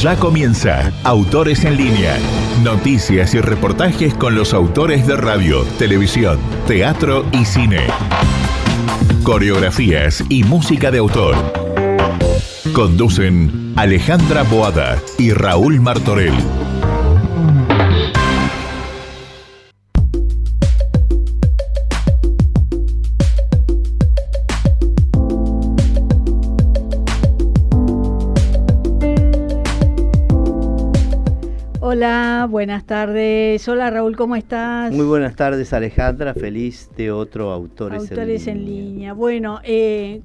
Ya comienza Autores en Línea. Noticias y reportajes con los autores de radio, televisión, teatro y cine. Coreografías y música de autor. Conducen Alejandra Boada y Raúl Martorell. Hola, buenas tardes. Hola Raúl, ¿cómo estás? Muy buenas tardes, Alejandra. Feliz de otro Autores en Línea. Bueno,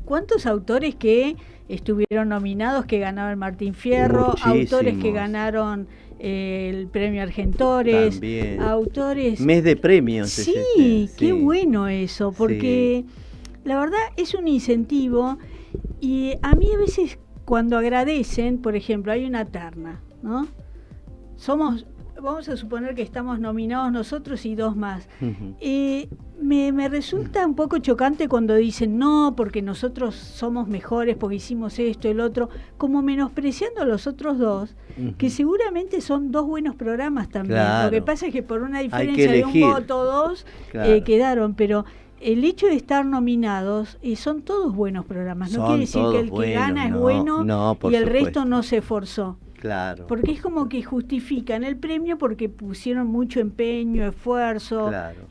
¿cuántos autores que estuvieron nominados, que ganaron el Martín Fierro? Muchísimos. Autores que ganaron el premio Argentores. También. Autores. Mes de premios. Sí, qué bueno eso, porque la verdad es un incentivo. Y a mí a veces cuando agradecen, por ejemplo, hay una terna, ¿no? Vamos a suponer que estamos nominados nosotros y dos más. Me resulta un poco chocante cuando dicen no, porque nosotros somos mejores, porque hicimos esto, el otro, como menospreciando a los otros dos, que seguramente son dos buenos programas también. Claro. Lo que pasa es que por una diferencia de un voto, dos, quedaron, pero el hecho de estar nominados, son todos buenos programas. No quiere decir que el que gana es bueno y el resto no se esforzó. Claro. Porque es como que justifican el premio porque pusieron mucho empeño, esfuerzo, Claro.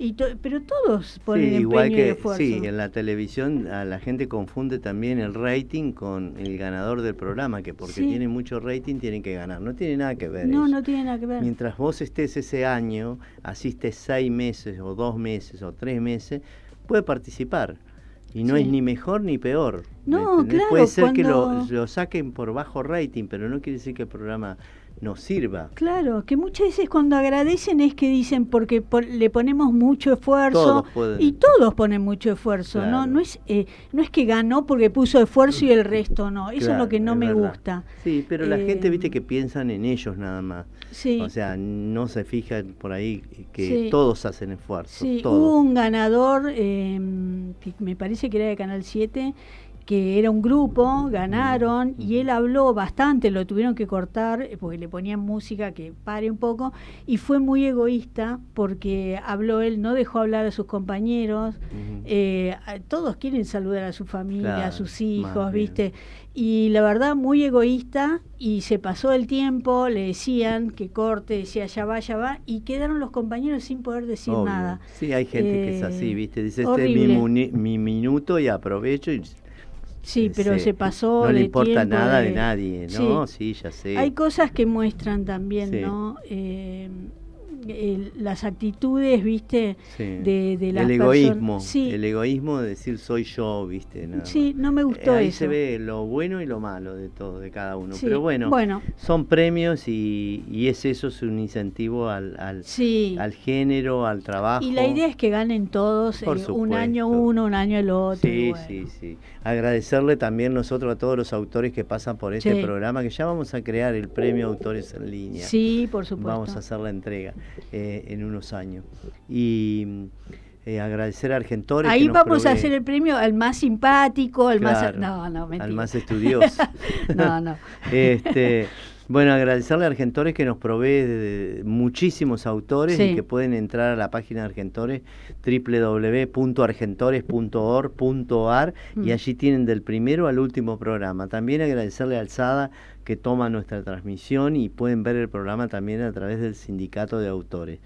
Pero todos ponen igual empeño y esfuerzo. Sí, en la televisión a la gente confunde también el rating con el ganador del programa, que porque tiene mucho rating tienen que ganar. No tiene nada que ver eso. No tiene nada que ver. Mientras vos estés ese año, asistes 6 meses o 2 meses o 3 meses, puede participar. Y no es ni mejor ni peor. No, claro. Puede ser que lo saquen por bajo rating, pero no quiere decir que el programa no sirva. Claro, que muchas veces cuando agradecen es que dicen porque le ponemos mucho esfuerzo. Y todos ponen mucho esfuerzo. Claro. No es que ganó porque puso esfuerzo y el resto no. Eso es lo que no me gusta. Sí, pero la gente, viste, que piensan en ellos nada más. Sí. O sea, no se fijan por ahí que todos hacen esfuerzo. Sí, todos. Hubo un ganador, que me parece que era de Canal 7, que era un grupo, ganaron, y él habló bastante, lo tuvieron que cortar, porque le ponían música que pare un poco, y fue muy egoísta, porque habló él, no dejó hablar a sus compañeros, todos quieren saludar a su familia, a sus hijos, ¿viste? Y la verdad, muy egoísta, y se pasó el tiempo, le decían que corte, decía ya va, y quedaron los compañeros sin poder decir nada. Sí, hay gente que es así, ¿viste? Dice, horrible. Mi minuto y aprovecho y... Sí, pero se pasó. No le importa tiempo nada de nadie, ¿no? Sí, ya sé. Hay cosas que muestran también, ¿no? Las actitudes, ¿viste? De las el egoísmo. Sí. El egoísmo de decir soy yo, ¿viste? No. Sí, no me gustó ahí eso. Se ve lo bueno y lo malo de todo, de cada uno. Sí. Pero bueno, son premios y eso es un incentivo al género, al trabajo. Y la idea es que ganen todos, un año uno, un año el otro. Sí. Agradecerle también nosotros a todos los autores que pasan por este programa, que ya vamos a crear el premio Autores en Línea. Sí, por supuesto. Vamos a hacer la entrega en unos años. Y agradecer a Argentores. Ahí vamos a hacer el premio al más simpático, al más... No, mentira. Al más estudioso. No. Bueno, agradecerle a Argentores que nos provee de muchísimos autores y que pueden entrar a la página de Argentores, www.argentores.org.ar, y allí tienen del primero al último programa. También agradecerle a Alzada que toma nuestra transmisión y pueden ver el programa también a través del Sindicato de Autores.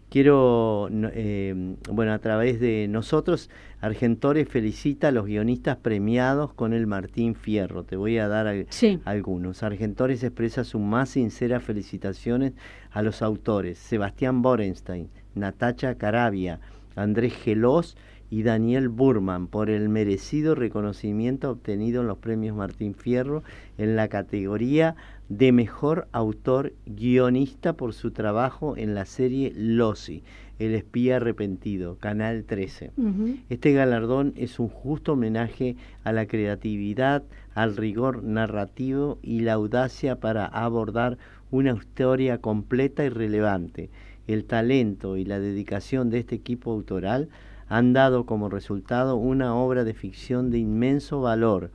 Quiero, a través de nosotros, Argentores felicita a los guionistas premiados con el Martín Fierro. Te voy a dar algunos. Argentores expresa sus más sinceras felicitaciones a los autores Sebastián Borenstein, Natacha Carabia, Andrés Gelós y Daniel Burman por el merecido reconocimiento obtenido en los premios Martín Fierro en la categoría de Mejor Autor Guionista por su trabajo en la serie Losi, El espía arrepentido, Canal 13. Este galardón es un justo homenaje a la creatividad, al rigor narrativo y la audacia para abordar una historia completa y relevante. El talento y la dedicación de este equipo autoral han dado como resultado una obra de ficción de inmenso valor,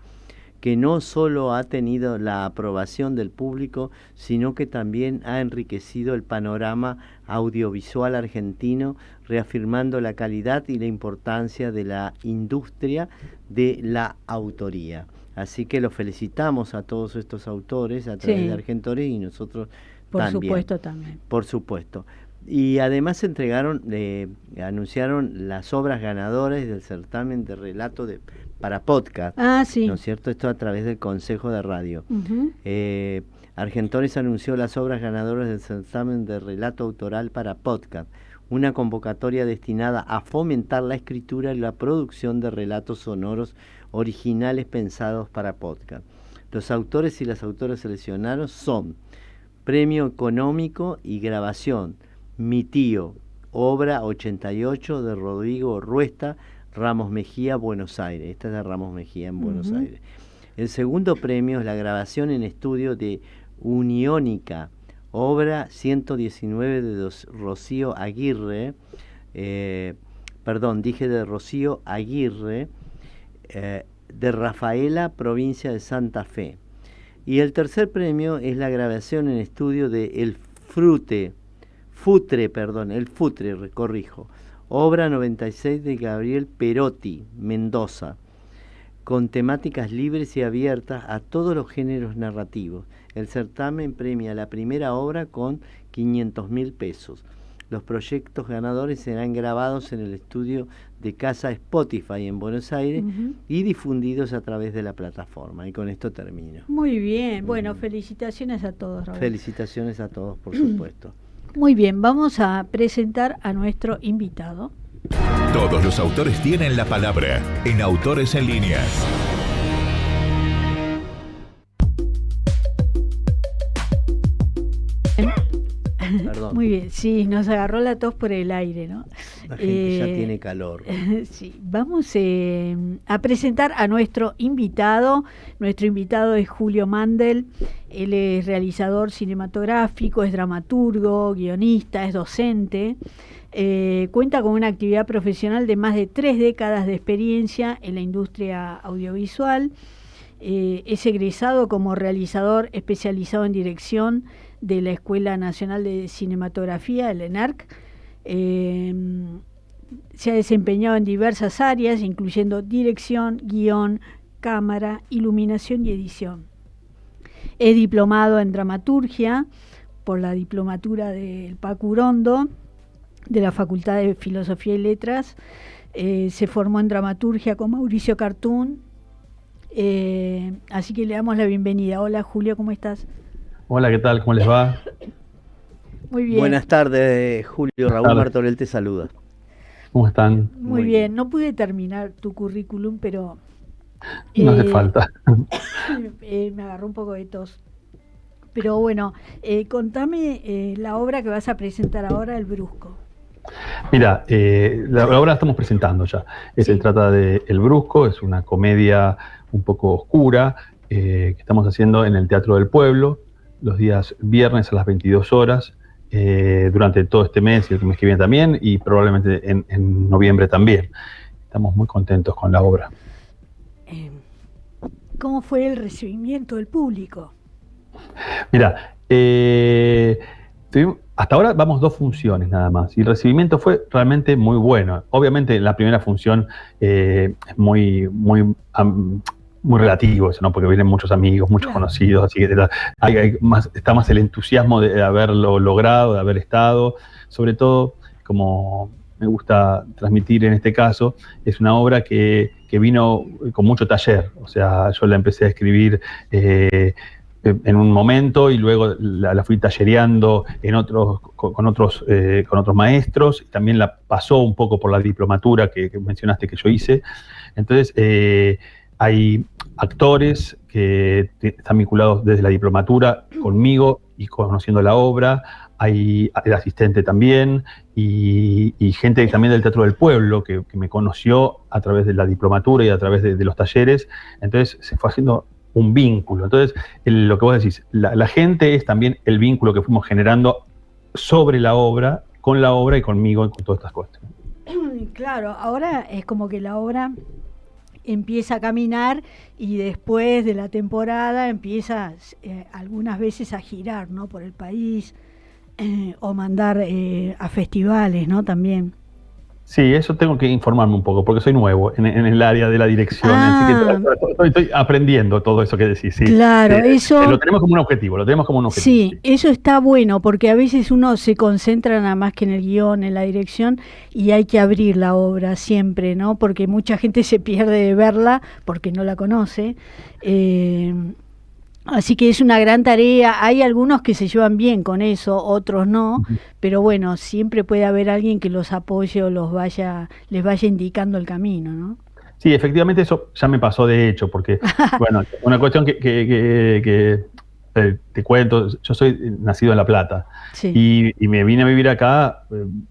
que no solo ha tenido la aprobación del público, sino que también ha enriquecido el panorama audiovisual argentino, reafirmando la calidad y la importancia de la industria de la autoría. Así que los felicitamos a todos estos autores a través de Argentores y nosotros también. Por supuesto también. Por supuesto. Y además anunciaron las obras ganadoras del certamen de relato para podcast. Sí. ¿No es cierto? Esto a través del Consejo de Radio. Uh-huh. Argentores anunció las obras ganadoras del certamen de relato autoral para podcast, una convocatoria destinada a fomentar la escritura y la producción de relatos sonoros originales pensados para podcast. Los autores y las autoras seleccionados son Premio Económico y Grabación, Mi Tío, obra 88 de Rodrigo Ruesta, Ramos Mejía, Buenos Aires. Esta es de Ramos Mejía en Buenos Aires. El segundo premio es la grabación en estudio de Uniónica, obra 119 de Rocío Aguirre, de Rocío Aguirre, de Rafaela, provincia de Santa Fe. Y el tercer premio es la grabación en estudio de El Futre, obra 96 de Gabriel Perotti, Mendoza, con temáticas libres y abiertas a todos los géneros narrativos. El certamen premia la primera obra con 500.000 pesos. Los proyectos ganadores serán grabados en el estudio de Casa Spotify en Buenos Aires y difundidos a través de la plataforma. Y con esto termino. Muy bien. Bueno, felicitaciones a todos, Raúl. Felicitaciones a todos, por supuesto. Muy bien, vamos a presentar a nuestro invitado. Todos los autores tienen la palabra en Autores en Línea. Perdón. Muy bien, sí, nos agarró la tos por el aire, ¿no? La gente ya tiene calor. Sí, vamos a presentar a nuestro invitado. Nuestro invitado es Julio Mandel. Él es realizador cinematográfico, es dramaturgo, guionista, es docente. Cuenta con una actividad profesional de más de 3 décadas de experiencia en la industria audiovisual. Es egresado como realizador especializado en dirección de la Escuela Nacional de Cinematografía, el ENARC. Se ha desempeñado en diversas áreas, incluyendo dirección, guión, cámara, iluminación y edición. Es diplomado en dramaturgia por la diplomatura del Paco Urondo, de la Facultad de Filosofía y Letras. Se formó en dramaturgia con Mauricio Cartún. Así que le damos la bienvenida. Hola Julio, ¿cómo estás? Hola, ¿qué tal? ¿Cómo les va? Muy bien. Buenas tardes, Julio. Raúl Martorell te saluda. ¿Cómo están? Muy bien. No pude terminar tu currículum, pero... No hace falta. Me agarró un poco de tos. Pero bueno, contame la obra que vas a presentar ahora, El Brusco. Mira, la obra la estamos presentando ya. Se trata de El Brusco, es una comedia un poco oscura que estamos haciendo en el Teatro del Pueblo, los días viernes a las 22 horas, durante todo este mes y el mes que viene también, y probablemente en noviembre también. Estamos muy contentos con la obra. ¿Cómo fue el recibimiento del público? Mira, hasta ahora vamos 2 funciones nada más, y el recibimiento fue realmente muy bueno. Obviamente la primera función es muy relativo eso, ¿no? Porque vienen muchos amigos, muchos conocidos, así que está más el entusiasmo de haberlo logrado, de haber estado. Sobre todo, como me gusta transmitir en este caso, es una obra que vino con mucho taller. O sea, yo la empecé a escribir en un momento y luego la fui tallereando con otros maestros. También la pasó un poco por la diplomatura que mencionaste que yo hice. Entonces, hay actores que están vinculados desde la diplomatura conmigo y conociendo la obra. Hay el asistente también y gente también del Teatro del Pueblo que me conoció a través de la diplomatura y a través de los talleres. Entonces se fue haciendo un vínculo. Entonces lo que vos decís, la gente es también el vínculo que fuimos generando sobre la obra, con la obra y conmigo y con todas estas cosas. Claro, ahora es como que la obra empieza a caminar y después de la temporada empieza algunas veces a girar, ¿no? Por el país o mandar a festivales, ¿no? También. Sí, eso tengo que informarme un poco, porque soy nuevo en el área de la dirección, así que estoy aprendiendo todo eso que decís. Sí. Claro, eso... Lo tenemos como un objetivo, Sí, eso está bueno, porque a veces uno se concentra nada más que en el guión, en la dirección, y hay que abrir la obra siempre, ¿no? Porque mucha gente se pierde de verla porque no la conoce. Así que es una gran tarea. Hay algunos que se llevan bien con eso, otros no, pero bueno, siempre puede haber alguien que los apoye o les vaya indicando el camino, ¿no? Sí, efectivamente eso ya me pasó de hecho, porque, bueno, una cuestión que te cuento, yo soy nacido en La Plata, sí. y me vine a vivir acá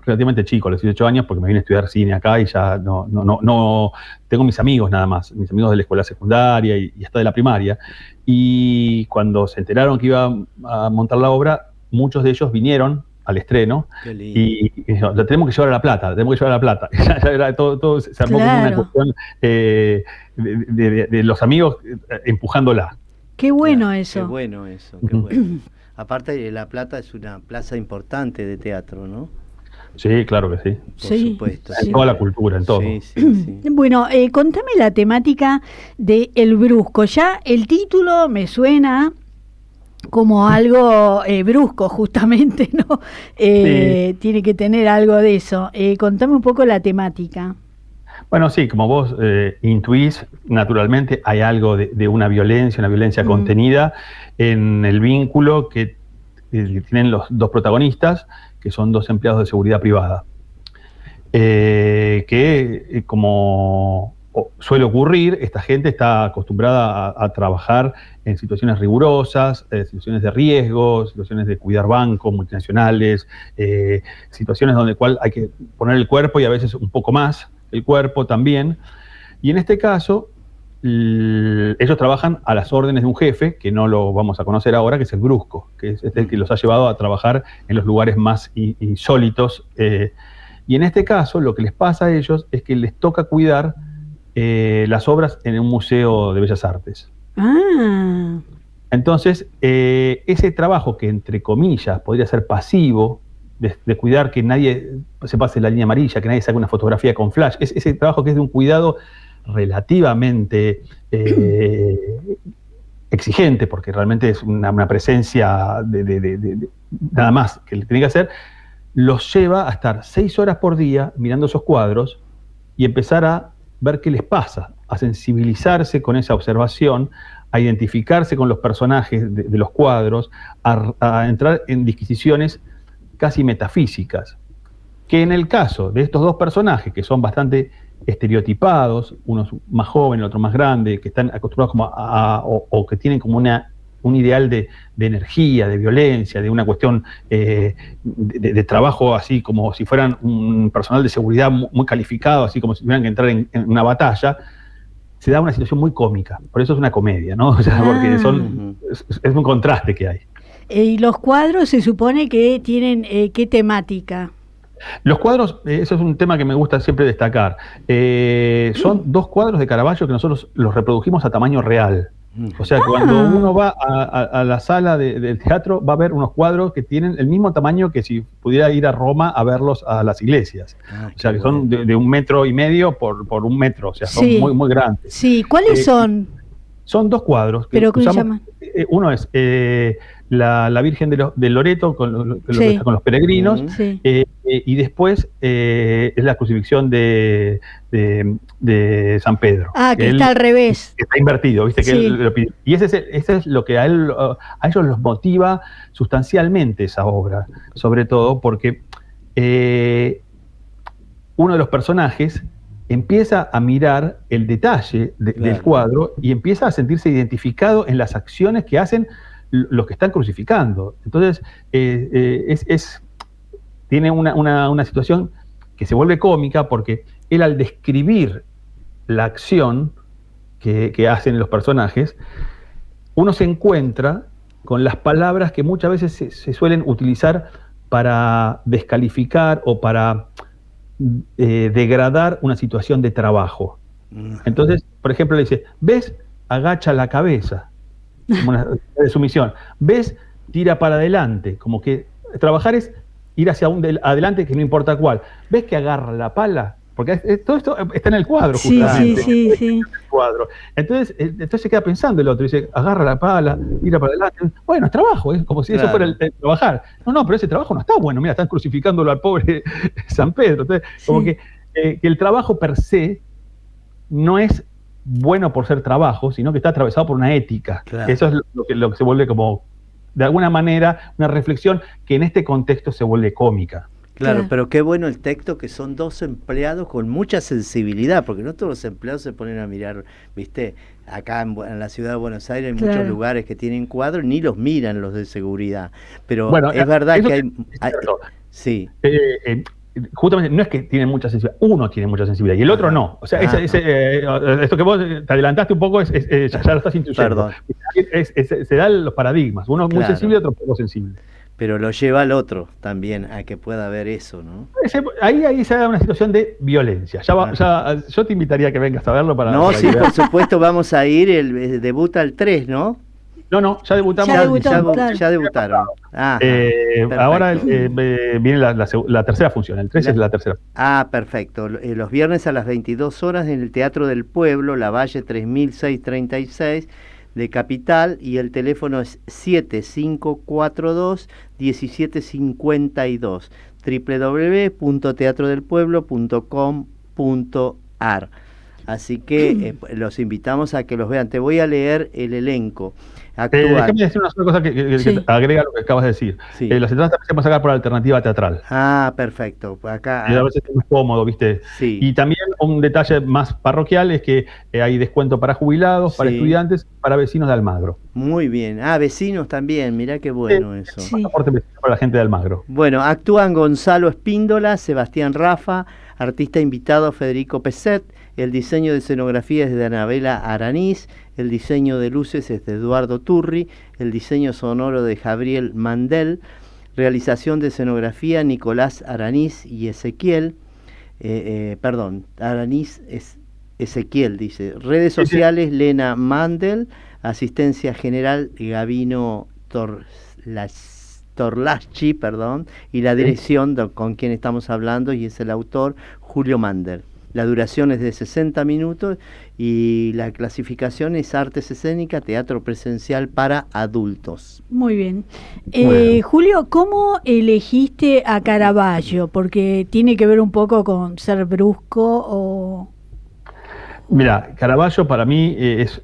relativamente chico, a los 18 años, porque me vine a estudiar cine acá y ya no tengo mis amigos nada más, mis amigos de la escuela secundaria y hasta de la primaria. Y cuando se enteraron que iba a montar la obra, muchos de ellos vinieron al estreno y dijeron, la tenemos que llevar a La Plata, ya era todo se armó como una cuestión de los amigos empujándola. Qué bueno eso. Qué bueno eso, qué bueno. Aparte, La Plata es una plaza importante de teatro, ¿no? Sí, claro que sí. Por supuesto. En toda la cultura, en todo. Sí. Bueno, contame la temática de El Brusco. Ya el título me suena como algo brusco, justamente, ¿no? Tiene que tener algo de eso. Contame un poco la temática. Bueno, sí, como vos intuís, naturalmente hay algo de una violencia contenida en el vínculo que tienen los dos protagonistas, que son dos empleados de seguridad privada, que como suele ocurrir, esta gente está acostumbrada a trabajar en situaciones rigurosas, situaciones de riesgo, situaciones de cuidar bancos, multinacionales, situaciones donde cual hay que poner el cuerpo y a veces un poco más el cuerpo también. Y en este caso, ellos trabajan a las órdenes de un jefe, que no lo vamos a conocer ahora, que es el Brusco, que es el que los ha llevado a trabajar en los lugares más insólitos. Y en este caso, lo que les pasa a ellos es que les toca cuidar las obras en un museo de Bellas Artes. Entonces, ese trabajo que, entre comillas, podría ser pasivo, de cuidar que nadie se pase la línea amarilla, que nadie saque una fotografía con flash, es ese trabajo que es de un cuidado relativamente exigente, porque realmente es una presencia de nada más que le tiene que hacer, los lleva a estar 6 horas por día mirando esos cuadros y empezar a ver qué les pasa, a sensibilizarse con esa observación, a identificarse con los personajes de los cuadros, a entrar en disquisiciones casi metafísicas, que en el caso de estos dos personajes, que son bastante estereotipados, uno más joven, el otro más grande, que están acostumbrados como o que tienen como un ideal de energía, de violencia, de una cuestión de trabajo así como si fueran un personal de seguridad muy calificado, así como si tuvieran que entrar en una batalla, se da una situación muy cómica. Por eso es una comedia, ¿no? O sea, porque es un contraste que hay. ¿Y los cuadros se supone que tienen qué temática? Los cuadros, eso es un tema que me gusta siempre destacar. Son 2 cuadros de Caravaggio que nosotros los reprodujimos a tamaño real. O sea, que cuando uno va a la sala del teatro, va a ver unos cuadros que tienen el mismo tamaño que si pudiera ir a Roma a verlos a las iglesias. O sea, que son de 1,5 metros por 1 metro. O sea, son muy, muy grandes. Sí, ¿cuáles son? Son 2 cuadros. ¿Pero cómo se llaman? Uno es la Virgen de Loreto con los peregrinos, y después es la crucifixión de San Pedro. Que está al revés. Que está invertido, ¿viste? Que él lo pidió. Y ese es lo que a ellos los motiva sustancialmente esa obra, sobre todo porque uno de los personajes empieza a mirar el detalle del cuadro y empieza a sentirse identificado en las acciones que hacen los que están crucificando. Entonces, tiene una situación que se vuelve cómica porque él, al describir la acción que hacen los personajes, uno se encuentra con las palabras que muchas veces se suelen utilizar para descalificar o para degradar una situación de trabajo. Entonces, por ejemplo, le dice, ¿ves? Agacha la cabeza, como una de sumisión. ¿Ves? Tira para adelante, como que trabajar es ir hacia adelante, que no importa cuál. ¿Ves que agarra la pala? Porque todo esto está en el cuadro, justamente. Sí. Cuadro. Entonces se queda pensando el otro, dice, agarra la pala, tira para adelante. Bueno, es trabajo, es como si eso fuera el trabajar. No, pero ese trabajo no está bueno. Mira, están crucificándolo al pobre San Pedro. Entonces, como que el trabajo per se no es bueno por ser trabajo, sino que está atravesado por una ética. Claro. Eso es lo que se vuelve como, de alguna manera, una reflexión que en este contexto se vuelve cómica. Claro, pero qué bueno el texto, que son dos empleados con mucha sensibilidad, porque no todos los empleados se ponen a mirar, ¿viste? Acá en la ciudad de Buenos Aires hay muchos lugares que tienen cuadros, ni los miran los de seguridad. Pero bueno, es verdad que hay sí. Justamente no es que tienen mucha sensibilidad, uno tiene mucha sensibilidad y el otro no. O sea, esto que vos te adelantaste un poco, ya lo estás intuyendo. Se dan los paradigmas, uno es muy sensible y otro poco sensible. Pero lo lleva al otro también, a que pueda ver eso, ¿no? Ahí se da una situación de violencia. Yo te invitaría a que vengas a verlo para... No, sí, por supuesto, vamos a ir, debuta el 3, ¿no? No, ya debutamos. Ya debutaron. Ahora viene la tercera función, el 3 es la tercera. Perfecto. Los viernes a las 22 horas en el Teatro del Pueblo, La Valle 3636, de Capital, y el teléfono es 7542-1752, www.teatrodelpueblo.com.ar. Así que los invitamos a que los vean. Te voy a leer el elenco actual. Déjame decir una sola cosa que agrega lo que acabas de decir. Sí. Las entradas también se pueden sacar por alternativa teatral. Perfecto. Acá, y a veces es más cómodo, ¿viste? Sí. Y también un detalle más parroquial es que hay descuento para jubilados, para estudiantes, para vecinos de Almagro. Muy bien. Vecinos también, mirá qué bueno eso. Pasaporte vecino para la gente de Almagro. Bueno, actúan Gonzalo Espíndola, Sebastián Rafa, artista invitado Federico Peset, el diseño de escenografía es de Anabela Araniz, el diseño de luces es de Eduardo Turri, el diseño sonoro de Gabriel Mandel, realización de escenografía Nicolás Araniz y Ezequiel, Araniz es Ezequiel, dice. Redes sociales, Lena Mandel, asistencia general Gabino Torlaschi, y la dirección con quien estamos hablando, y es el autor Julio Mandel. La duración es de 60 minutos y la clasificación es artes escénicas, teatro presencial para adultos. Muy bien. Julio, ¿cómo elegiste a Caravaggio? Porque tiene que ver un poco con ser brusco o... Mira, Caravaggio para mí es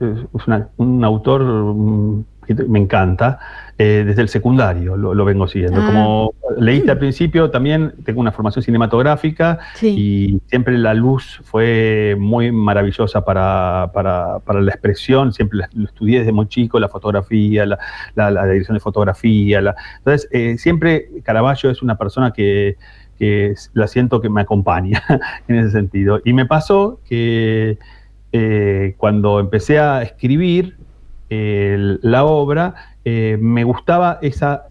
un autor que me encanta. Desde el secundario lo vengo siguiendo. Como leíste al principio, también tengo una formación cinematográfica y siempre la luz fue muy maravillosa para la expresión. Siempre lo estudié desde muy chico, la fotografía, la dirección de fotografía. Entonces, siempre Caravaggio es una persona que la siento que me acompaña en ese sentido. Y me pasó que cuando empecé a escribir la obra, me gustaba esa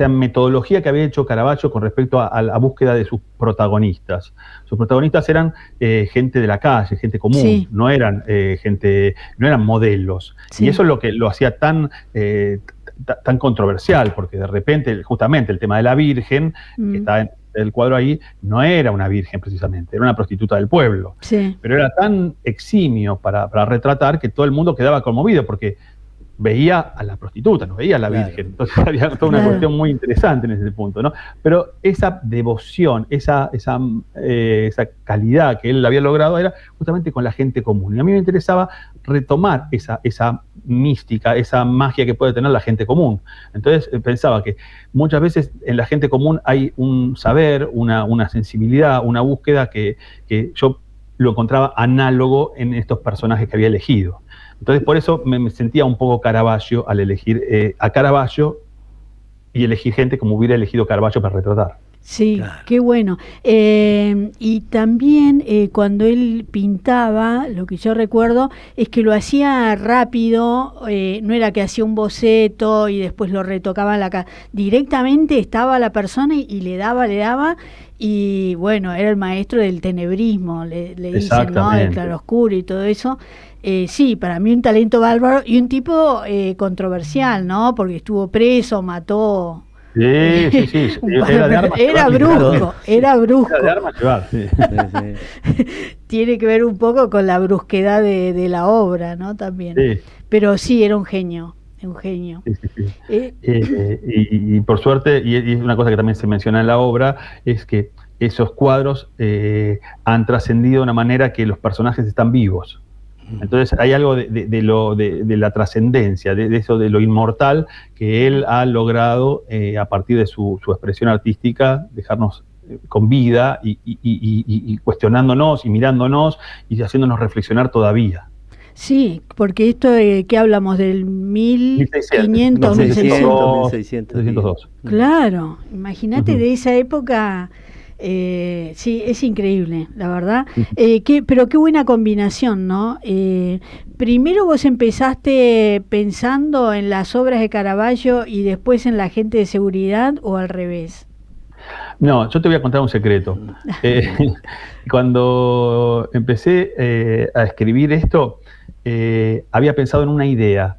metodología que había hecho Caravaggio con respecto a la búsqueda de sus protagonistas. Sus protagonistas eran gente de la calle, gente común, no eran modelos. Y eso es lo que lo hacía tan controversial, porque de repente, justamente, el tema de la Virgen, que está en el cuadro ahí, no era una virgen precisamente, era una prostituta del pueblo. Pero era tan eximio para retratar que todo el mundo quedaba conmovido, porque veía a la prostituta, no veía a la Virgen. Entonces había toda una cuestión muy interesante en ese punto, ¿no? Pero esa devoción, esa calidad que él había logrado era justamente con la gente común. Y a mí me interesaba retomar esa mística, esa magia que puede tener la gente común. Entonces pensaba que muchas veces en la gente común hay un saber, una sensibilidad, una búsqueda que yo lo encontraba análogo en estos personajes que había elegido. Entonces, por eso me sentía un poco Caravaggio al elegir a Caravaggio y elegir gente como hubiera elegido Caravaggio para retratar. Sí, Claro. qué bueno. Y también cuando él pintaba, lo que yo recuerdo es que lo hacía rápido, no era que hacía un boceto y después lo retocaba en la cara. Directamente estaba la persona y le daba, y bueno, era el maestro del tenebrismo, le dicen, ¿no? Del Exactamente. claroscuro y todo eso. Sí, para mí un talento bárbaro y un tipo controversial, ¿no? Porque estuvo preso, mató... Sí. un par Era de de- armas era llevar, brusco, era brusco. Era de armas llevar, sí. Sí, sí. Tiene que ver un poco con la brusquedad de la obra, ¿no? También. Sí. Pero sí, era un genio, un genio. Sí. Eh, Y por suerte, y es una cosa que también se menciona en la obra, es que esos cuadros han trascendido de una manera que los personajes están vivos. Entonces hay algo de la trascendencia, de eso de lo inmortal que él ha logrado a partir de su expresión artística dejarnos con vida y cuestionándonos y mirándonos y haciéndonos reflexionar todavía. sí, porque esto que hablamos del 1500, 1600, 1602. Claro, imagínate Ujú. de esa época, sí, es increíble, la verdad. Pero qué buena combinación, ¿no? Primero vos empezaste pensando en las obras de Caravaggio y después en la gente de seguridad, ¿o al revés? No, yo te voy a contar un secreto. Cuando empecé a escribir esto, había pensado en una idea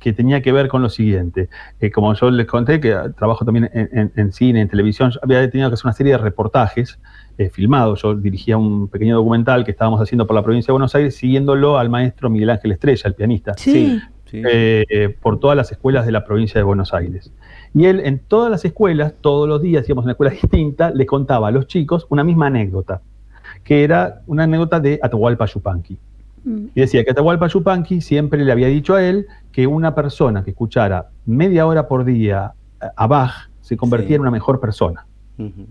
que tenía que ver con lo siguiente. Como yo les conté, que trabajo también en cine, en televisión, yo había tenido que hacer una serie de reportajes filmados. Yo dirigía un pequeño documental que estábamos haciendo por la provincia de Buenos Aires, siguiéndolo al maestro Miguel Ángel Estrella, el pianista. Sí. Sí. Por todas las escuelas de la provincia de Buenos Aires. Y él en todas las escuelas, todos los días, íbamos a una escuela distinta, le contaba a los chicos una misma anécdota, que era una anécdota de Atahualpa Yupanqui. Y decía que Atahualpa Yupanqui siempre le había dicho a él que una persona que escuchara media hora por día a Bach se convertía en una mejor persona. Ujú.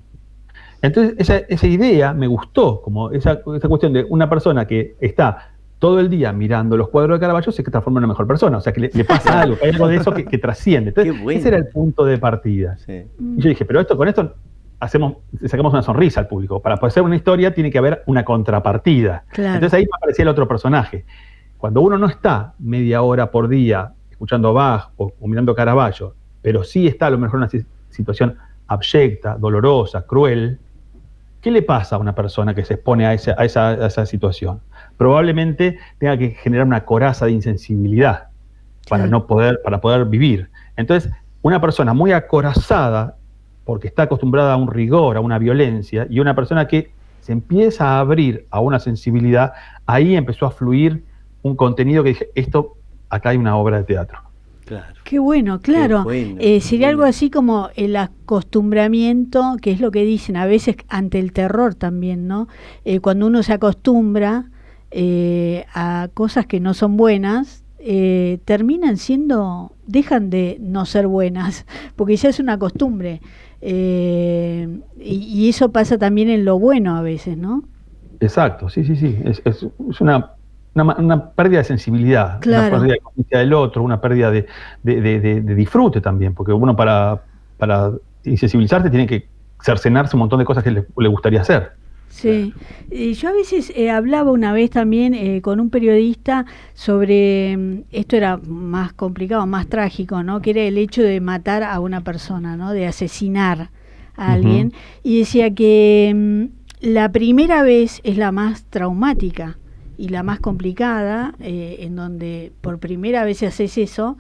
Entonces esa idea me gustó, como esa cuestión de una persona que está todo el día mirando los cuadros de Caravaggio se transforma en una mejor persona, o sea que le pasa algo, hay algo de eso que trasciende. Entonces, Qué bueno. ese era el punto de partida. Sí. Y yo dije, pero con esto sacamos una sonrisa al público. Para poder hacer una historia tiene que haber una contrapartida. Claro. Entonces ahí me aparecía el otro personaje. Cuando uno no está media hora por día escuchando Bach o mirando Caravaggio, pero sí está a lo mejor en una situación abyecta, dolorosa, cruel, ¿qué le pasa a una persona que se expone a esa situación? Probablemente tenga que generar una coraza de insensibilidad para poder vivir. Entonces, una persona muy acorazada, porque está acostumbrada a un rigor, a una violencia, y una persona que se empieza a abrir a una sensibilidad, ahí empezó a fluir un contenido que dije, acá hay una obra de teatro. Claro. Qué bueno, claro. Qué bueno, Sería algo bueno. así como el acostumbramiento, que es lo que dicen a veces ante el terror también, ¿no? Cuando uno se acostumbra a cosas que no son buenas, dejan de no ser buenas, porque ya es una costumbre. Y eso pasa también en lo bueno a veces, ¿no? Exacto, sí. Es una pérdida de sensibilidad, Claro. una pérdida de conciencia del otro, una pérdida de disfrute también, porque uno para insensibilizarse tiene que cercenarse un montón de cosas que le gustaría hacer. Sí, yo a veces hablaba una vez también con un periodista sobre, esto era más complicado, más trágico, ¿no? Que era el hecho de matar a una persona, ¿no? De asesinar a alguien, y decía que la primera vez es la más traumática y la más complicada, en donde por primera vez haces eso,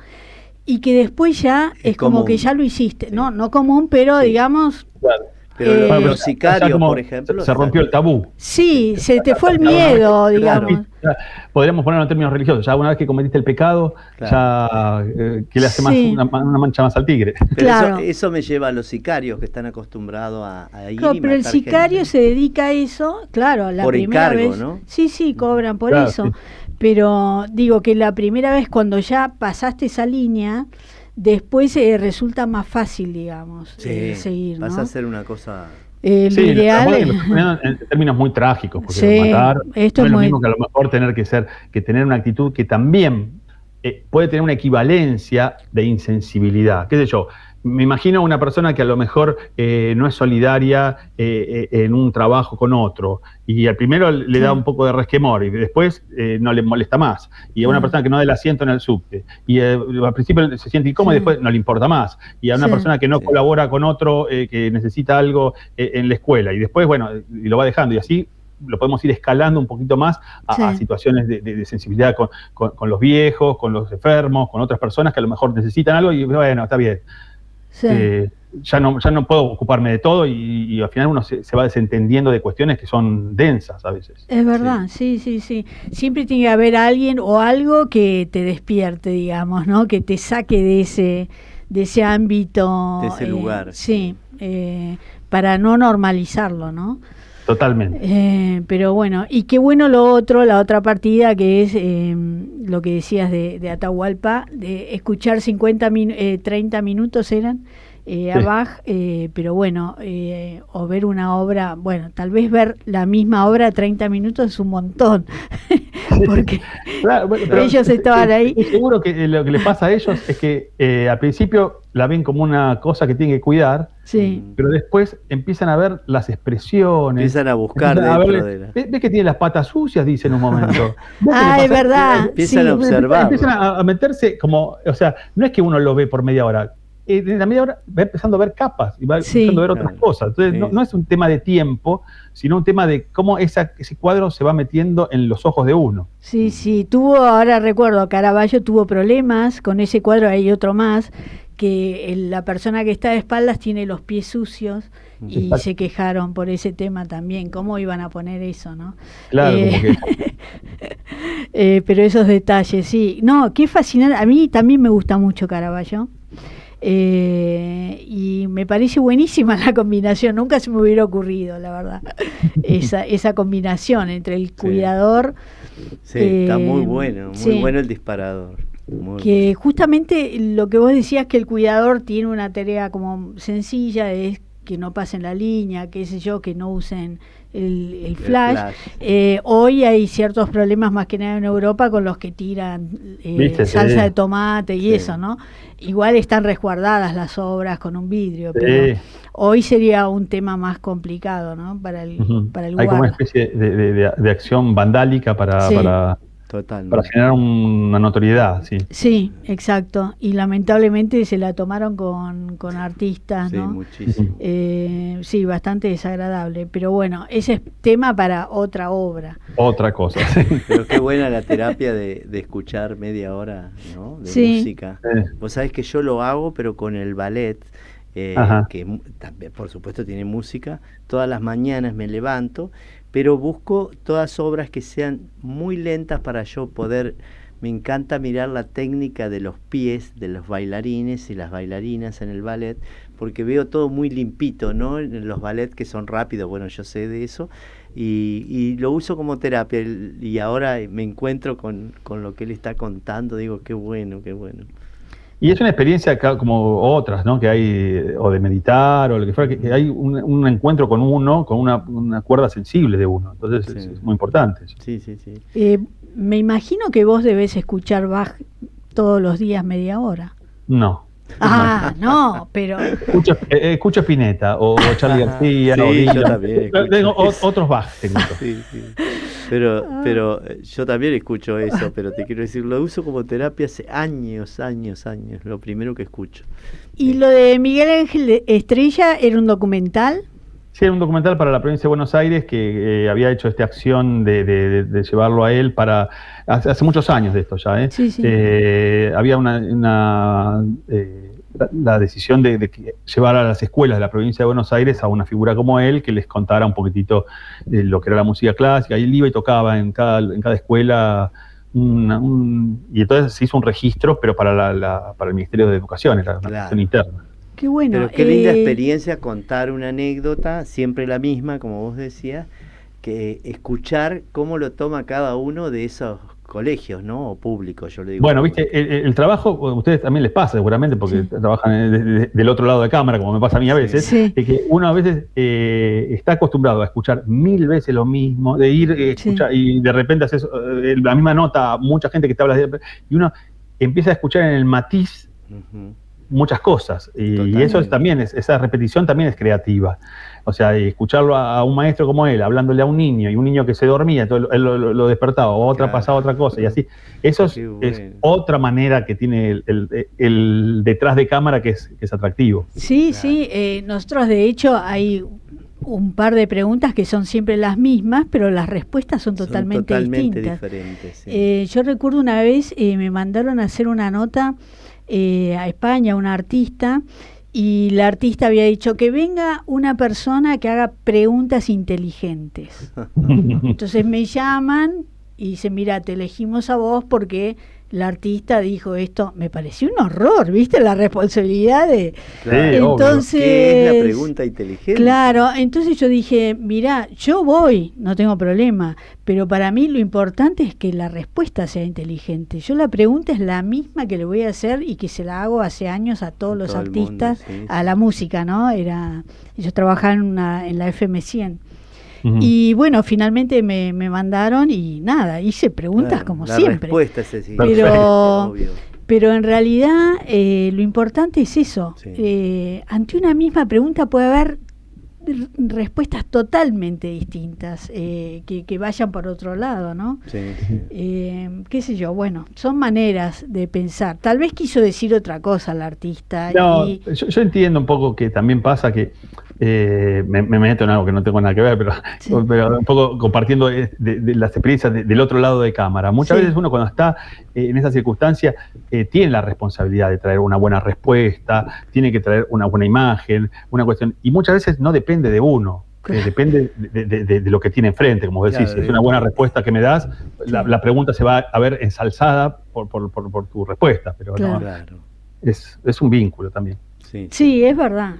y que después ya es como común. que ya lo hiciste, Sí. no común, pero Sí. digamos... Claro. Pero Eh, los sicarios, como por ejemplo. se rompió el tabú. Sí, se te fue el miedo, digamos. Podríamos ponerlo en términos religiosos. Ya una vez que cometiste el pecado, Claro. ya que le hace más Sí. una mancha más al tigre. Pero Claro. eso me lleva a los sicarios que están acostumbrados a ir Claro, y pero el matar sicario gente. se dedica a eso, claro, la Por primera encargo, vez. ¿no? Sí, cobran por Claro, eso. sí. Pero digo que la primera vez cuando ya pasaste esa línea, después resulta más fácil, digamos, seguir, ¿no? Pasa a ser una cosa. Lo Sí, ideal lo es... estoy poniendo en términos muy trágicos, porque Sí, matar esto no es es lo muy- mismo que a lo mejor tener una actitud que también puede tener una equivalencia de insensibilidad. ¿Qué sé yo? me imagino una persona que a lo mejor no es solidaria en un trabajo con otro, y al primero le da un poco de resquemor y después no le molesta más, y a una persona que no da el asiento en el subte, y al principio se siente incómodo y después no le importa más, y a una persona que no colabora con otro que necesita algo en la escuela, y después, bueno, y lo va dejando, y así lo podemos ir escalando un poquito más a situaciones de sensibilidad con los viejos, con los enfermos, con otras personas que a lo mejor necesitan algo, y bueno, está bien. Sí. Ya no puedo ocuparme de todo, y al final uno se va desentendiendo de cuestiones que son densas a veces. Es verdad, sí. Siempre tiene que haber alguien o algo que te despierte, digamos, ¿no? Que te saque de ese ámbito. De ese lugar. Sí, para no normalizarlo, ¿no? Totalmente. Pero bueno, y qué bueno la otra partida, que es lo que decías de Atahualpa, de escuchar 30 minutos eran a Bach, pero bueno, o ver una obra, bueno, tal vez ver la misma obra 30 minutos es un montón, porque claro, pero ellos estaban ahí. Seguro que lo que le pasa a ellos es que al principio la ven como una cosa que tienen que cuidar, pero después empiezan a ver las expresiones. Empiezan a buscar dentro de la... ¿Ves que tiene las patas sucias? Dice en un momento. Es verdad. Empiezan a observar. Empiezan a meterse como, o sea, no es que uno lo ve por media hora. En la media hora va empezando a ver capas y va empezando a ver otras cosas. Entonces no es un tema de tiempo, sino un tema de cómo ese cuadro se va metiendo en los ojos de uno. Sí, ahora recuerdo, Caravaggio tuvo problemas con ese cuadro, hay otro más, que la persona que está de espaldas tiene los pies sucios y se quejaron por ese tema también, cómo iban a poner eso, ¿no? Claro, como que... pero esos detalles, sí. No, qué fascinante, a mí también me gusta mucho Caravaggio. Y me parece buenísima la combinación, nunca se me hubiera ocurrido, la verdad, esa combinación entre el cuidador. Está muy bueno el disparador. Que justamente lo que vos decías, que el cuidador tiene una tarea como sencilla, es que no pasen la línea, qué sé yo, que no usen el flash. Hoy hay ciertos problemas, más que nada en Europa, con los que tiran salsa de tomate y eso, ¿no? Igual están resguardadas las obras con un vidrio, pero hoy sería un tema más complicado, ¿no? Para el hay como una especie de acción vandálica para generar una notoriedad, Sí, exacto. Y lamentablemente se la tomaron con artistas, ¿no? Muchísimo. Sí, bastante desagradable. Pero bueno, ese es tema para otra obra. Otra cosa. Pero qué buena la terapia de escuchar media hora, ¿no? De música. Vos sabés que yo lo hago, pero con el ballet, que también, por supuesto, tiene música. Todas las mañanas me levanto, pero busco todas obras que sean muy lentas para yo poder... Me encanta mirar la técnica de los pies de los bailarines y las bailarinas en el ballet, porque veo todo muy limpito, ¿no? En los ballets que son rápidos, bueno, yo sé de eso, y lo uso como terapia, y ahora me encuentro con lo que él está contando, digo, qué bueno. Y es una experiencia como otras, ¿no? Que hay, o de meditar, o lo que fuera, que hay un encuentro con uno, con una cuerda sensible de uno. Entonces es muy importante. Sí. Me imagino que vos debés escuchar Bach todos los días media hora. No. No, pero... Escucho Spinetta, o Charly García, o yo también tengo otros Bach. Sí. Pero yo también escucho eso, pero te quiero decir, lo uso como terapia hace años, lo primero que escucho. ¿Y lo de Miguel Ángel Estrella era un documental? Sí, era un documental para la provincia de Buenos Aires que había hecho esta acción de llevarlo a él para... Hace muchos años de esto ya, Sí. Había la decisión de llevar a las escuelas de la provincia de Buenos Aires a una figura como él, que les contara un poquitito lo que era la música clásica, y él iba y tocaba en cada escuela, y entonces se hizo un registro, pero para el Ministerio de Educación, era una cuestión interna. Qué bueno. Pero qué linda experiencia contar una anécdota, siempre la misma, como vos decías, que escuchar cómo lo toma cada uno de esos colegios, ¿no? O públicos, yo le digo. Bueno, viste, el trabajo, a ustedes también les pasa seguramente, porque trabajan del otro lado de cámara, como me pasa a mí a veces, de que uno a veces está acostumbrado a escuchar 1000 veces lo mismo, de ir escuchar, y de repente haces la misma nota a mucha gente que te habla, y uno empieza a escuchar en el matiz muchas cosas. Y eso también esa repetición también es creativa. O sea, escucharlo a un maestro como él, hablándole a un niño, y un niño que se dormía, entonces él lo despertaba, o pasaba otra cosa, y así. Eso es otra manera que tiene el detrás de cámara que es atractivo. Sí, sí. Nosotros, de hecho, hay un par de preguntas que son siempre las mismas, pero las respuestas son totalmente distintas. Diferentes, sí. Yo recuerdo una vez me mandaron a hacer una nota a España, una artista, y la artista había dicho que venga una persona que haga preguntas inteligentes. Entonces me llaman y dicen, mira, te elegimos a vos porque la artista dijo esto. Me pareció un horror, ¿viste? La responsabilidad de... Claro, entonces, ¿qué es la pregunta inteligente? Claro, entonces yo dije, mira, yo voy, no tengo problema, pero para mí lo importante es que la respuesta sea inteligente. Yo la pregunta es la misma que le voy a hacer y que se la hago hace años a todos los artistas, mundo, sí, a la música, ¿no? Ellos trabajaban en la FM 100. Y bueno, finalmente me mandaron y nada, hice preguntas como siempre. La respuesta es así. Pero en realidad lo importante es eso. Sí. Ante una misma pregunta puede haber respuestas totalmente distintas que vayan por otro lado, ¿no? Sí, sí. Qué sé yo, bueno, son maneras de pensar. Tal vez quiso decir otra cosa el artista. No, yo entiendo un poco que también pasa que me meto en algo que no tengo nada que ver, pero un poco compartiendo de las experiencias del otro lado de cámara. Muchas veces uno cuando está en esa circunstancia tiene la responsabilidad de traer una buena respuesta, tiene que traer una buena imagen, una cuestión, y muchas veces no depende de uno. Depende de lo que tiene enfrente, como decís, si es una buena respuesta que me das, la pregunta se va a ver ensalzada por tu respuesta, pero no, es un vínculo también. Sí, es verdad,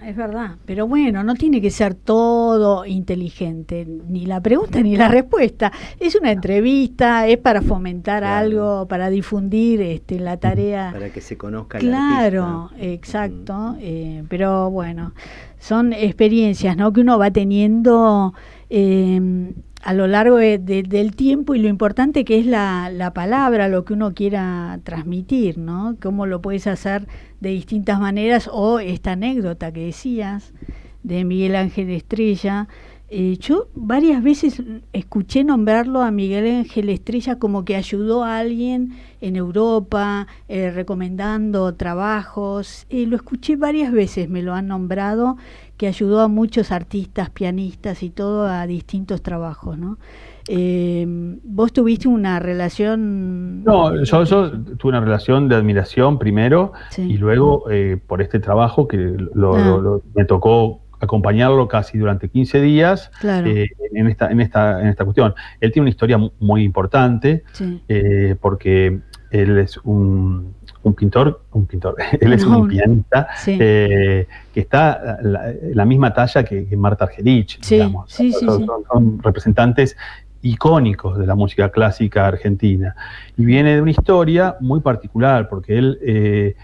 pero bueno, no tiene que ser todo inteligente, ni la pregunta ni la respuesta. Es una entrevista, es para fomentar algo, para difundir la tarea. Para que se conozca el artista. Claro, exacto, pero bueno, son experiencias, ¿no?, que uno va teniendo a lo largo del tiempo, y lo importante que es la palabra, lo que uno quiera transmitir, ¿no? Cómo lo puedes hacer de distintas maneras, o esta anécdota que decías de Miguel Ángel Estrella. Yo varias veces escuché nombrarlo a Miguel Ángel Estrella como que ayudó a alguien en Europa, recomendando trabajos. Lo escuché varias veces, me lo han nombrado, que ayudó a muchos artistas, pianistas y todo a distintos trabajos, ¿no? ¿Vos tuviste una relación? No, yo tuve una relación de admiración primero, y luego por este trabajo que me tocó acompañarlo casi durante 15 días en esta cuestión. Él tiene una historia muy importante, porque él es un pintor, él es un pianista que está la misma talla que Marta Argerich, digamos. Son representantes icónicos de la música clásica argentina. Y viene de una historia muy particular, porque él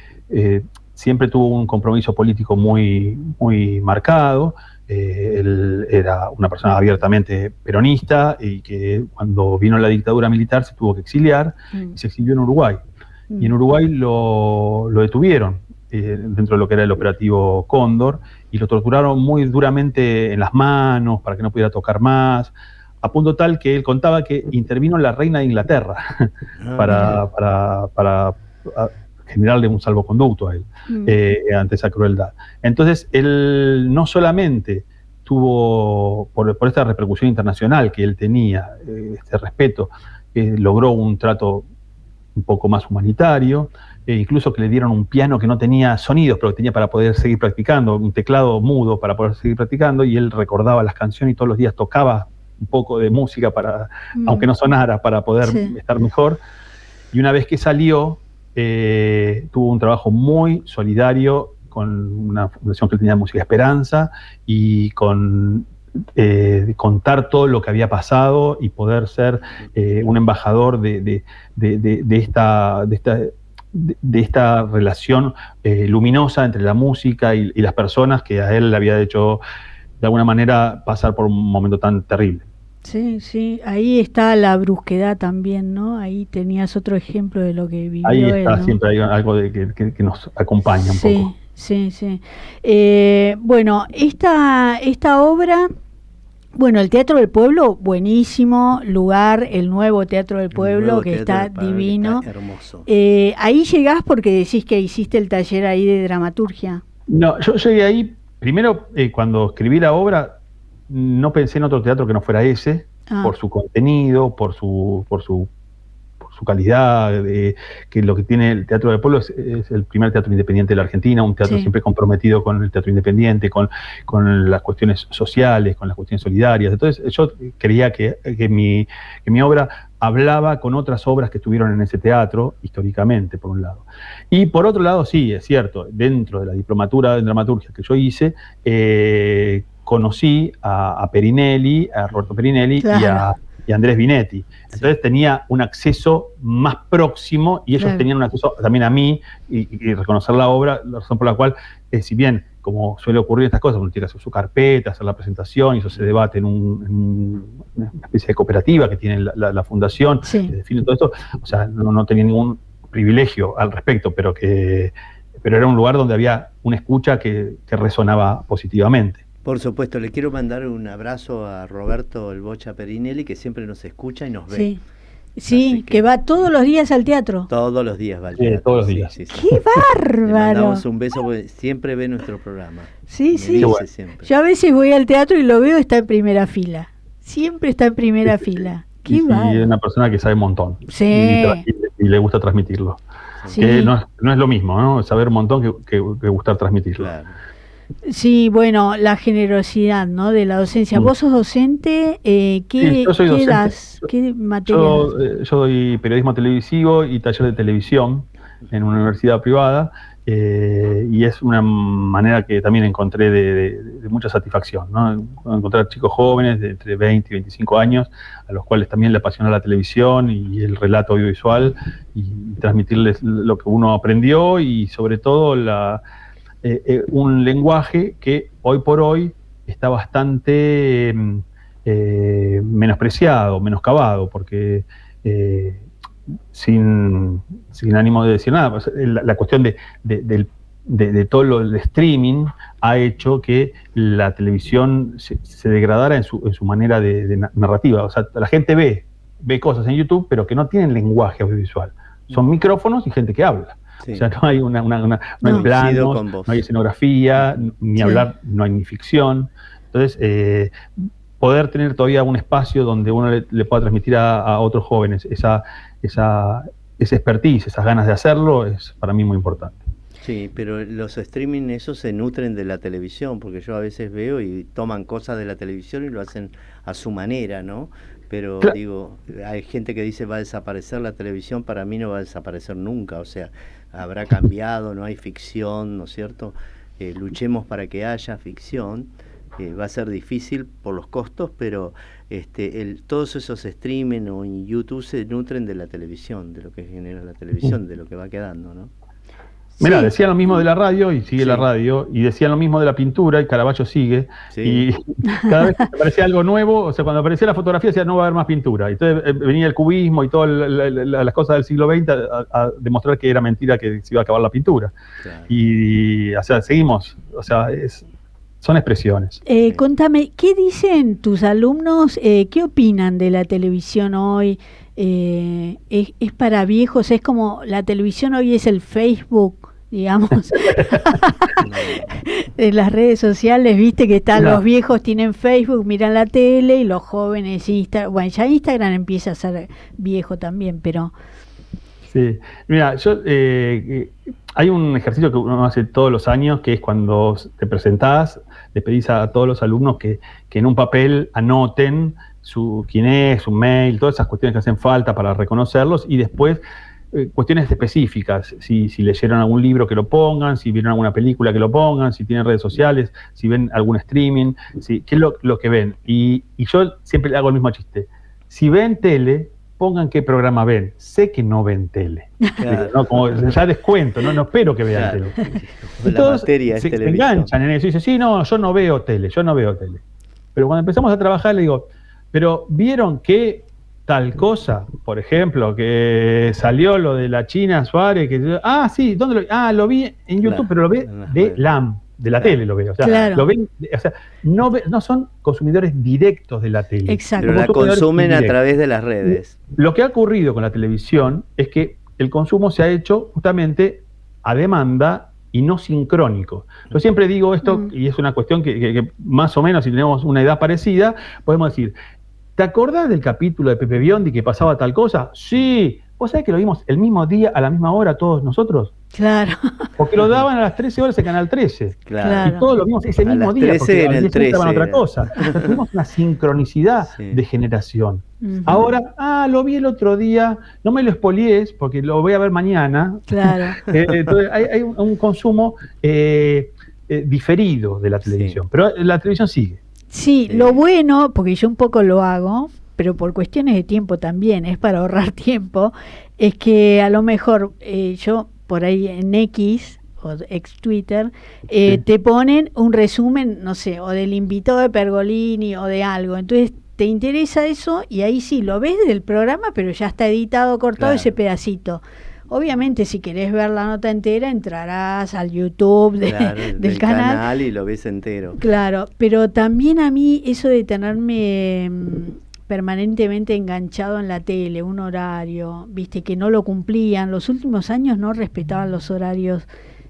siempre tuvo un compromiso político muy, muy marcado. Él era una persona abiertamente peronista, y que cuando vino la dictadura militar se tuvo que exiliar, y se exilió en Uruguay. Y en Uruguay lo detuvieron dentro de lo que era el operativo Cóndor, y lo torturaron muy duramente en las manos para que no pudiera tocar más, a punto tal que él contaba que intervino la reina de Inglaterra para generarle un salvoconducto a él ante esa crueldad. Entonces, él no solamente tuvo, por esta repercusión internacional que él tenía, este respeto, logró un trato un poco más humanitario, incluso que le dieron un piano que no tenía sonidos, pero que tenía para poder seguir practicando, un teclado mudo para poder seguir practicando, y él recordaba las canciones y todos los días tocaba un poco de música, aunque no sonara, para poder estar mejor. Y una vez que salió, tuvo un trabajo muy solidario con una fundación que tenía Música Esperanza, y con contar todo lo que había pasado y poder ser un embajador de esta relación luminosa entre la música y las personas, que a él le había hecho de alguna manera pasar por un momento tan terrible. Sí, ahí está la brusquedad también, ¿no? Ahí tenías otro ejemplo de lo que vivió ahí está, él, ¿no? Siempre hay algo que nos acompaña un poco. Sí, sí. Bueno, esta obra, bueno, el Teatro del Pueblo, buenísimo lugar, el nuevo Teatro del Pueblo, que está divino. Está hermoso. Ahí llegás porque decís que hiciste el taller ahí de dramaturgia. No, yo llegué ahí, primero, cuando escribí la obra, no pensé en otro teatro que no fuera ese, por su contenido, por su calidad, que lo que tiene el Teatro del Pueblo es el primer teatro independiente de la Argentina, un teatro siempre comprometido con el teatro independiente, con las cuestiones sociales, con las cuestiones solidarias. Entonces yo creía que mi obra hablaba con otras obras que estuvieron en ese teatro, históricamente, por un lado. Y por otro lado, sí, es cierto, dentro de la diplomatura en dramaturgia que yo hice, conocí a Perinelli, a Roberto Perinelli, claro, y a Andrés Binetti. Entonces tenía un acceso más próximo y ellos tenían un acceso también a mí y reconocer la obra, la razón por la cual, si bien, como suele ocurrir estas cosas, uno tiene que hacer su carpeta, hacer la presentación y eso se debate en una especie de cooperativa que tiene la fundación, que define todo esto, o sea, no tenía ningún privilegio al respecto, pero era un lugar donde había una escucha que resonaba positivamente. Por supuesto, le quiero mandar un abrazo a Roberto el Bocha Perinelli, que siempre nos escucha y nos ve. Sí, que va todos los días al teatro. Todos los días va al teatro. Sí, todos los días. Sí. ¡Qué bárbaro! Le mandamos un beso porque siempre ve nuestro programa. Sí. Siempre. Yo a veces voy al teatro y lo veo, está en primera fila. Siempre está en primera fila. ¡Qué bárbaro! Y es una persona que sabe un montón. Sí. Y le gusta transmitirlo. Sí. Que no es lo mismo, ¿no? Saber un montón que gustar transmitirlo. Claro. Sí, bueno, la generosidad, ¿no?, de la docencia. ¿Vos sos docente? ¿Qué das? ¿Qué materia? Yo doy periodismo televisivo y taller de televisión en una universidad privada, y es una manera que también encontré de mucha satisfacción, ¿no? Encontrar chicos jóvenes de entre 20 y 25 años, a los cuales también le apasiona la televisión y el relato audiovisual, y transmitirles lo que uno aprendió y sobre todo un lenguaje que hoy por hoy está bastante menospreciado, menoscabado, porque sin ánimo de decir nada, pues, la cuestión de todo lo del streaming ha hecho que la televisión se degradara en su manera de narrativa. O sea, la gente ve cosas en YouTube, pero que no tienen lenguaje audiovisual. Son micrófonos y gente que habla. Sí. O sea, no hay no hay plano, no hay escenografía, ni hablar, no hay ni ficción. Entonces, poder tener todavía un espacio donde uno le pueda transmitir a otros jóvenes esa expertise, esas ganas de hacerlo, es para mí muy importante. Sí, pero los streaming esos se nutren de la televisión, porque yo a veces veo y toman cosas de la televisión y lo hacen a su manera, ¿no? Pero claro, digo, hay gente que dice va a desaparecer la televisión, para mí no va a desaparecer nunca, o sea, habrá cambiado, no hay ficción, ¿no es cierto? Luchemos para que haya ficción, va a ser difícil por los costos, pero todos esos streaming o en YouTube se nutren de la televisión, de lo que genera la televisión, de lo que va quedando, ¿no? Mirá, decían lo mismo de la radio y sigue la radio, y decían lo mismo de la pintura y Caravaggio sigue, y cada vez que aparecía algo nuevo, o sea, cuando aparecía la fotografía decía no va a haber más pintura, y entonces venía el cubismo y todas las cosas del siglo XX a demostrar que era mentira que se iba a acabar la pintura. Claro. Y, o sea, seguimos, o sea, son expresiones. Contame, ¿qué dicen tus alumnos? ¿Qué opinan de la televisión hoy? ¿Es para viejos? ¿Es como la televisión hoy es el Facebook, digamos? En las redes sociales, viste que están los viejos tienen Facebook, miran la tele, y los jóvenes Instagram. Bueno, ya Instagram empieza a ser viejo también, pero... Sí, mira, hay un ejercicio que uno hace todos los años, que es cuando te presentás, le pedís a todos los alumnos que en un papel anoten quién es, su mail, todas esas cuestiones que hacen falta para reconocerlos, y después cuestiones específicas, si leyeron algún libro que lo pongan, si vieron alguna película que lo pongan, si tienen redes sociales, si ven algún streaming, qué es lo que ven. Y yo siempre hago el mismo chiste. Si ven tele, pongan qué programa ven. Sé que no ven tele. Claro. ¿No? Como ya descuento, no espero que vean tele. Entonces, se enganchan en eso y dicen, sí, no, yo no veo tele. Pero cuando empezamos a trabajar le digo, pero vieron que tal cosa, por ejemplo, que salió lo de la China Suárez, sí, ¿dónde lo vi? Lo vi en YouTube, pero lo ve de LAM, de la tele lo veo. O sea, lo ven, o sea, no son consumidores directos de la tele. Exacto. Pero la consumen a través de las redes. Lo que ha ocurrido con la televisión es que el consumo se ha hecho justamente a demanda y no sincrónico. Yo siempre digo esto, y es una cuestión que más o menos, si tenemos una edad parecida, podemos decir, ¿te acordás del capítulo de Pepe Biondi que pasaba tal cosa? Sí. ¿Vos sabés que lo vimos el mismo día, a la misma hora, todos nosotros? Claro. Porque lo daban a las 13 horas en Canal 13. Claro. Y todos lo vimos ese mismo día, porque en el 13 estaban otra cosa. Tuvimos una sincronicidad de generación. Ahora, lo vi el otro día, no me lo spoilees, porque lo voy a ver mañana. Claro. Entonces hay un consumo diferido de la televisión, pero la televisión sigue. Sí, lo bueno, porque yo un poco lo hago, pero por cuestiones de tiempo también, es para ahorrar tiempo, es que a lo mejor yo por ahí en X o ex Twitter te ponen un resumen, no sé, o del invitado de Pergolini o de algo, entonces te interesa eso y ahí sí, lo ves del programa, pero ya está editado, cortado ese pedacito. Obviamente, si querés ver la nota entera, entrarás al YouTube del canal y lo ves entero. Claro, pero también a mí eso de tenerme permanentemente enganchado en la tele, un horario, viste, que no lo cumplían. Los últimos años no respetaban los horarios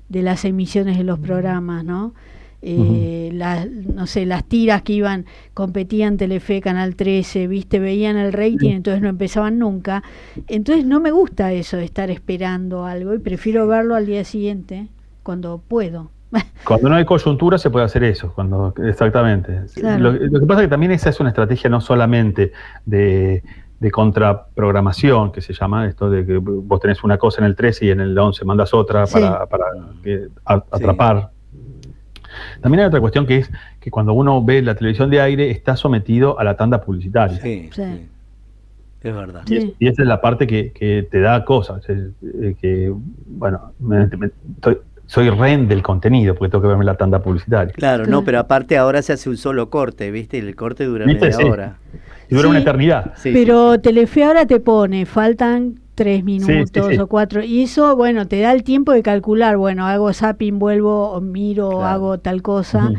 de las emisiones de los programas, ¿no? No sé, las tiras que competían Telefe, Canal 13, viste, veían el rating, entonces no empezaban nunca. Entonces no me gusta eso de estar esperando algo y prefiero verlo al día siguiente cuando puedo. Cuando no hay coyuntura se puede hacer eso, exactamente. Claro. Lo que pasa es que también esa es una estrategia no solamente de contraprogramación, que se llama esto de que vos tenés una cosa en el 13 y en el 11 mandas otra para atrapar. También hay otra cuestión que es que cuando uno ve la televisión de aire está sometido a la tanda publicitaria. Sí. Es verdad. Y esa es la parte que te da cosas. Soy rehén del contenido porque tengo que verme la tanda publicitaria. Claro, no, pero aparte ahora se hace un solo corte, ¿viste? Y el corte dura media hora. Y dura una eternidad. Pero Telefe ahora te pone, faltan 3 minutos o 4, y eso, bueno, te da el tiempo de calcular, bueno, hago zapping, vuelvo, o miro, hago tal cosa.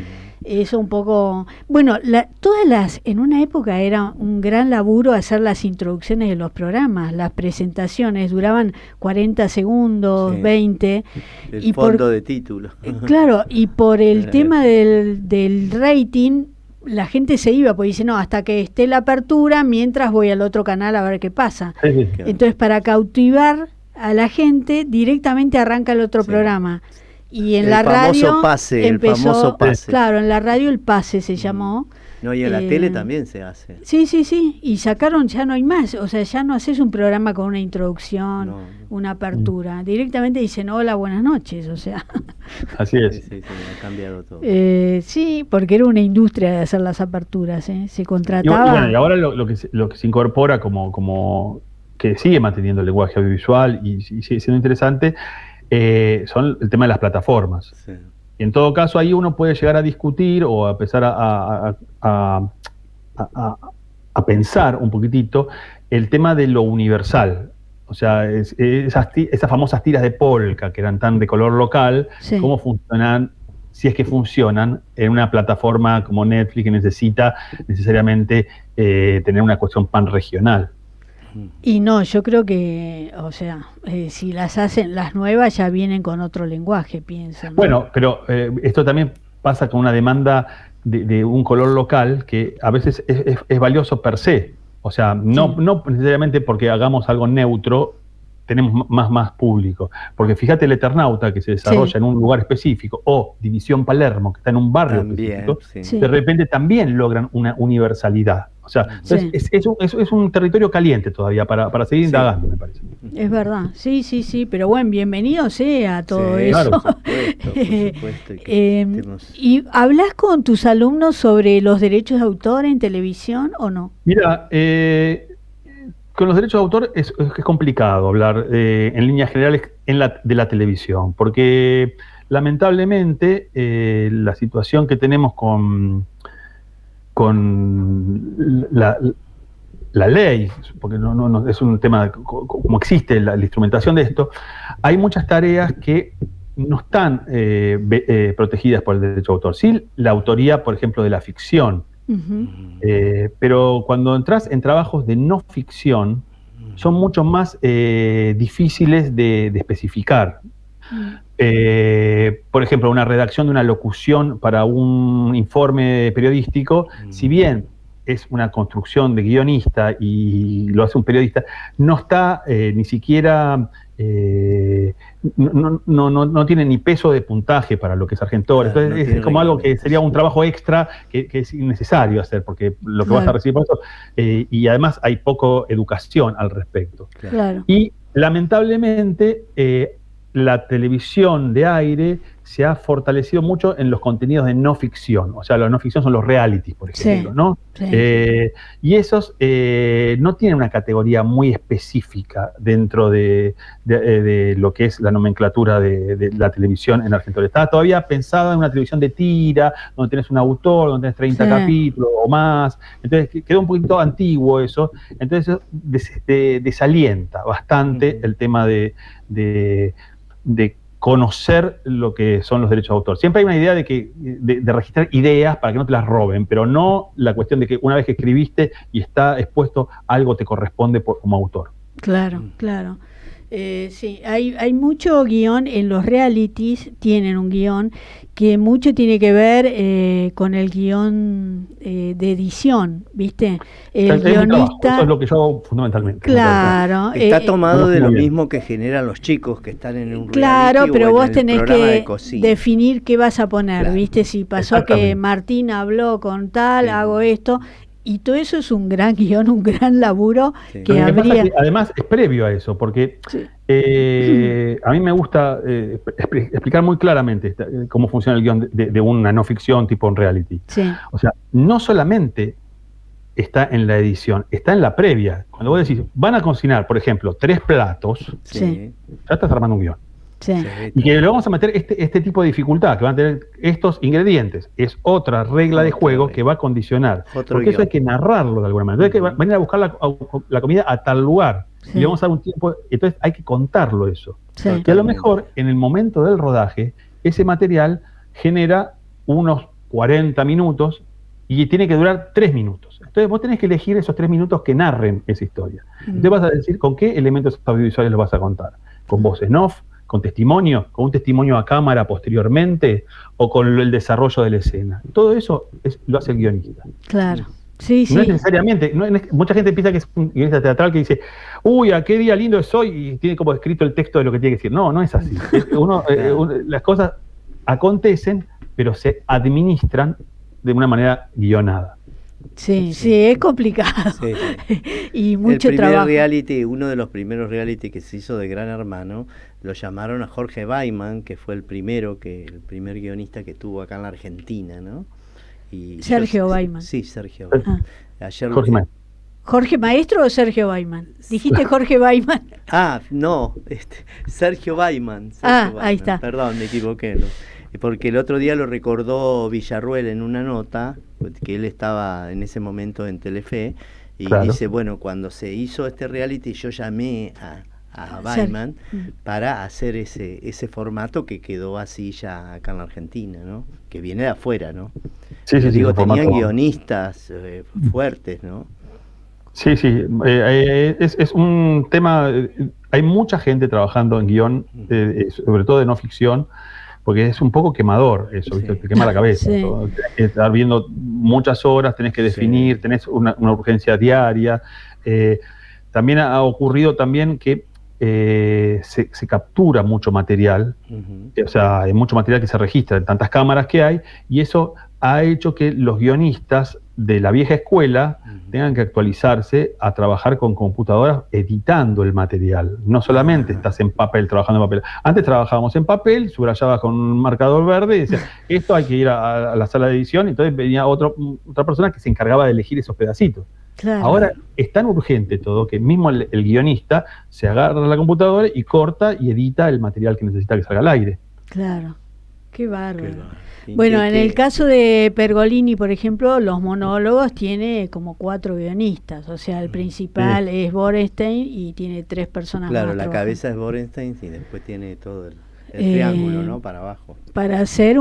Eso un poco, bueno, en una época era un gran laburo hacer las introducciones de los programas, las presentaciones duraban 40 segundos, 20. El fondo de título. Claro, y por el tema del rating, la gente se iba, porque dice, no, hasta que esté la apertura, mientras voy al otro canal a ver qué pasa. Entonces, para cautivar a la gente, directamente arranca el otro programa. Y en la radio el famoso pase. Claro, en la radio el pase se llamó. No, y en la tele también se hace. Sí. Y sacaron, ya no hay más. O sea, ya no haces un programa con una introducción, una apertura. Directamente dicen, hola, buenas noches. O sea. Así es. Sí, ha cambiado todo. Sí, porque era una industria de hacer las aperturas. Se contrataba. Y ahora lo que se incorpora como que sigue manteniendo el lenguaje audiovisual y sigue siendo interesante, son el tema de las plataformas. Sí. Y en todo caso ahí uno puede llegar a discutir o a empezar a pensar un poquitito el tema de lo universal. O sea, esas famosas tiras de polka que eran tan de color local, cómo funcionan, si es que funcionan en una plataforma como Netflix que necesita necesariamente tener una cuestión panregional. Y no, yo creo que, o sea, si las hacen, las nuevas ya vienen con otro lenguaje, pienso, ¿no? Bueno, pero esto también pasa con una demanda de un color local que a veces es valioso per se. O sea, no necesariamente porque hagamos algo neutro tenemos más público. Porque fíjate el Eternauta que se desarrolla en un lugar específico, o División Palermo que está en un barrio específico, de repente también logran una universalidad. O sea, es un territorio caliente todavía para seguir indagando, me parece. Es verdad, sí, pero bueno, bienvenido sea todo eso. Claro. Por supuesto ¿Y hablas con tus alumnos sobre los derechos de autor en televisión o no? Mira, con los derechos de autor es complicado hablar en líneas generales de la televisión, porque lamentablemente la situación que tenemos con la ley, porque no es un tema como existe la instrumentación de esto, hay muchas tareas que no están protegidas por el derecho de autor. Sí, la autoría, por ejemplo, de la ficción. Pero cuando entras en trabajos de no ficción, son mucho más difíciles de especificar. Por ejemplo, una redacción de una locución para un informe periodístico, si bien es una construcción de guionista y lo hace un periodista, no está ni siquiera, no tiene ni peso de puntaje para lo que es Argentores. Claro, entonces es como algo que sería un trabajo extra que es innecesario hacer, porque lo que vas a recibir por eso, y además hay poco educación al respecto. Claro. Y lamentablemente la televisión de aire se ha fortalecido mucho en los contenidos de no ficción. O sea, los no ficción son los realities, por ejemplo, Sí, ¿no? sí. Y esos no tienen una categoría muy específica dentro de lo que es la nomenclatura de la televisión en Argentina. Está todavía pensada en una televisión de tira, donde tenés un autor, donde tenés 30 capítulos o más. Entonces quedó un poquito antiguo eso. Entonces desalienta bastante el tema de conocer lo que son los derechos de autor. Siempre hay una idea de registrar ideas para que no te las roben, pero no la cuestión de que una vez que escribiste y está expuesto, algo te corresponde como autor. Claro, claro. Sí, hay mucho guión en los realities, tienen un guión que mucho tiene que ver con el guión de edición, ¿viste? El guionista... Eso es lo que yo hago fundamentalmente. Claro. Está tomado de lo mismo que generan los chicos que están en un claro, reality pero o vos en el tenés programa que de cocina. definir qué vas a poner, Claro. ¿viste? Si pasó que Martín habló con tal, hago esto... Y todo eso es un gran guión, un gran laburo que habría... Que además es previo a eso, porque a mí me gusta explicar muy claramente cómo funciona el guión de una no ficción tipo un reality. Sí. O sea, no solamente está en la edición, está en la previa. Cuando vos decís, van a cocinar, por ejemplo, 3 platos, Sí. ya estás armando un guión. Sí. Y que le vamos a meter este tipo de dificultad, que van a tener estos ingredientes. Es otra regla de juego que va a condicionar. Porque eso hay que narrarlo de alguna manera. Entonces hay que venir a buscar la comida a tal lugar. Y le vamos a dar un tiempo. Entonces hay que contarlo eso. Sí. Y a lo mejor, en el momento del rodaje, ese material genera unos 40 minutos y tiene que durar 3 minutos. Entonces vos tenés que elegir esos 3 minutos que narren esa historia. Entonces vas a decir con qué elementos audiovisuales los vas a contar. Con voz en off, con testimonio, con un testimonio a cámara posteriormente o con el desarrollo de la escena. Todo eso lo hace el guionista. Claro. Sí, no es necesariamente, mucha gente piensa que es un guionista teatral que dice, uy, ¿a qué día lindo es hoy? Y tiene como escrito el texto de lo que tiene que decir. No es así. Las cosas acontecen, pero se administran de una manera guionada. Sí, es complicado. Sí. Y mucho trabajo. Uno de los primeros reality que se hizo de Gran Hermano, lo llamaron a Jorge Weiman, que fue el primer guionista que tuvo acá en la Argentina, ¿no? Y Sergio Weiman. Sí, Sergio Weiman. ¿Jorge Maestro o Sergio Weiman? Dijiste Jorge Weiman. No, Sergio Weiman. Ahí está. Perdón, me equivoqué. Porque el otro día lo recordó Villarruel en una nota, que él estaba en ese momento en Telefe, y dice, bueno, cuando se hizo este reality yo llamé a Weiman para hacer ese formato que quedó así ya acá en la Argentina, ¿no? Que viene de afuera, ¿no? Sí, tenían guionistas fuertes, ¿no? Sí, es un tema, hay mucha gente trabajando en guión, sobre todo de no ficción, porque es un poco quemador eso, ¿viste? Te quema la cabeza. Sí. Tenés que estar viendo muchas horas, tenés que definir, tenés una urgencia diaria. También ha ocurrido también que se captura mucho material, o sea, hay mucho material que se registra en tantas cámaras que hay, y eso ha hecho que los guionistas de la vieja escuela tengan que actualizarse a trabajar con computadoras editando el material. No solamente estás en papel, trabajando en papel. Antes trabajábamos en papel, subrayabas con un marcador verde y decías, esto hay que ir a la sala de edición, y entonces venía otra persona que se encargaba de elegir esos pedacitos. Claro. Ahora es tan urgente todo que mismo el guionista se agarra a la computadora y corta y edita el material que necesita que salga al aire. Claro. Qué bárbaro. Bueno, en el caso de Pergolini, por ejemplo, los monólogos tiene como 4 guionistas, o sea, el principal es Borenstein y tiene 3 personas más. Claro, la cabeza es Borenstein y después tiene todo el triángulo, ¿no? Para abajo. Para hacer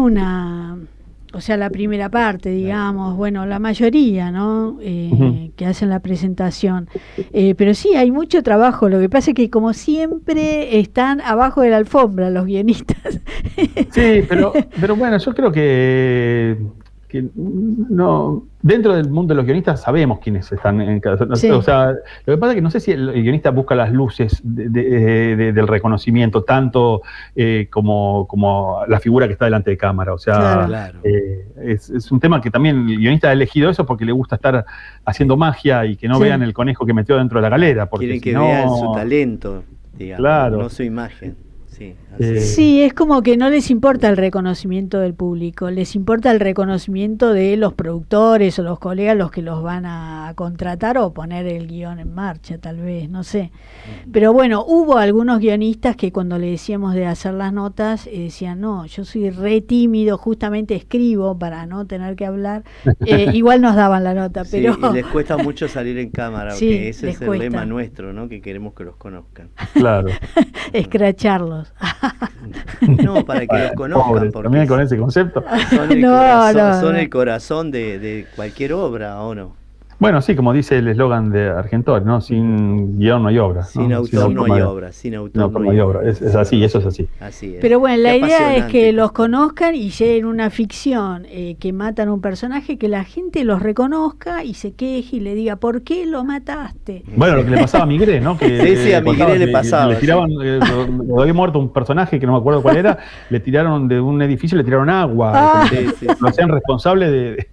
o sea, la primera parte, digamos, bueno, la mayoría, ¿no? Que hacen la presentación. Pero sí, hay mucho trabajo. Lo que pasa es que, como siempre, están abajo de la alfombra los guionistas. Sí, pero bueno, yo creo que no, dentro del mundo de los guionistas sabemos quiénes están en cada... Sí. O sea, lo que pasa es que no sé si el guionista busca las luces del reconocimiento tanto como la figura que está delante de cámara. O sea, claro. Es un tema que también el guionista ha elegido eso porque le gusta estar haciendo magia y que no vean el conejo que metió dentro de la galera. Porque quieren que vean su talento, digamos, claro. No su imagen. Sí, es como que no les importa el reconocimiento del público, les importa el reconocimiento de los productores o los colegas, los que los van a contratar o poner el guión en marcha, tal vez, no sé. Pero bueno, hubo algunos guionistas que cuando le decíamos de hacer las notas, decían, no, yo soy re tímido, justamente escribo para no tener que hablar. Igual nos daban la nota, pero... Sí, y les cuesta mucho salir en cámara, sí, porque ese es el lema nuestro, ¿no? Que queremos que los conozcan. Claro. Escracharlos. No, para que los conozcan. Porque también con ese concepto. Son el corazón de cualquier obra, ¿o no? Bueno, sí, como dice el eslogan de Argentor, ¿no? Sin guión no hay obra. Sin autor no hay obra. Sin autor no hay obra. Es así, eso es así. Así es. Pero bueno, la idea es que los conozcan y si en una ficción que matan a un personaje, que la gente los reconozca y se queje y le diga, ¿por qué lo mataste? Bueno, lo que le pasaba a Migré, ¿no? Que sí, a Migré le pasaba. Le tiraban, cuando había muerto un personaje que no me acuerdo cuál era, le tiraron de un edificio, le tiraron agua. Lo hacían responsable de